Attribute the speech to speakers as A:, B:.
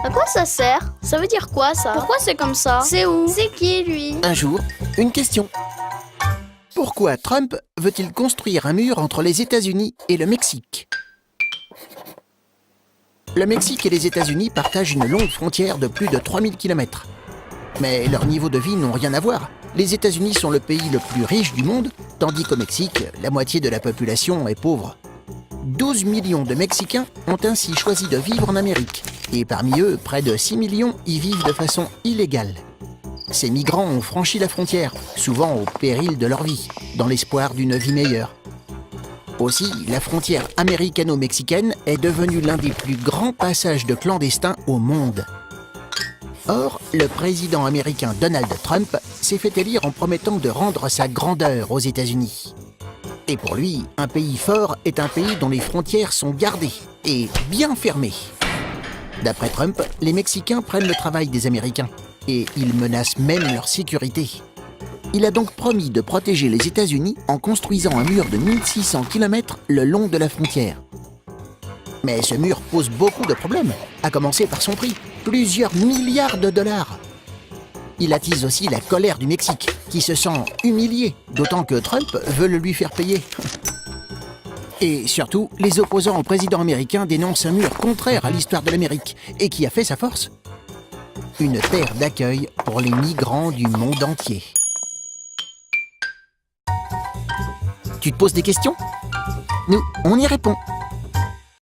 A: À quoi ça sert? Ça veut dire quoi ça? Pourquoi c'est comme ça? C'est où? C'est qui lui?
B: Un jour, une question. Pourquoi Trump veut-il construire un mur entre les États-Unis et le Mexique? Le Mexique et les États-Unis partagent une longue frontière de plus de 3000 km. Mais leurs niveaux de vie n'ont rien à voir. Les États-Unis sont le pays le plus riche du monde, tandis qu'au Mexique, la moitié de la population est pauvre. 12 millions de Mexicains ont ainsi choisi de vivre en Amérique. Et parmi eux, près de 6 millions y vivent de façon illégale. Ces migrants ont franchi la frontière, souvent au péril de leur vie, dans l'espoir d'une vie meilleure. Aussi, la frontière américano-mexicaine est devenue l'un des plus grands passages de clandestins au monde. Or, le président américain Donald Trump s'est fait élire en promettant de rendre sa grandeur aux États-Unis. Et pour lui, un pays fort est un pays dont les frontières sont gardées et bien fermées. D'après Trump, les Mexicains prennent le travail des Américains et ils menacent même leur sécurité. Il a donc promis de protéger les États-Unis en construisant un mur de 1600 km le long de la frontière. Mais ce mur pose beaucoup de problèmes, à commencer par son prix, plusieurs milliards de dollars. Il attise aussi la colère du Mexique, qui se sent humilié, d'autant que Trump veut le lui faire payer. Et surtout, les opposants au président américain dénoncent un mur contraire à l'histoire de l'Amérique, et qui a fait sa force. Une terre d'accueil pour les migrants du monde entier. Tu te poses des questions? Nous, on y répond.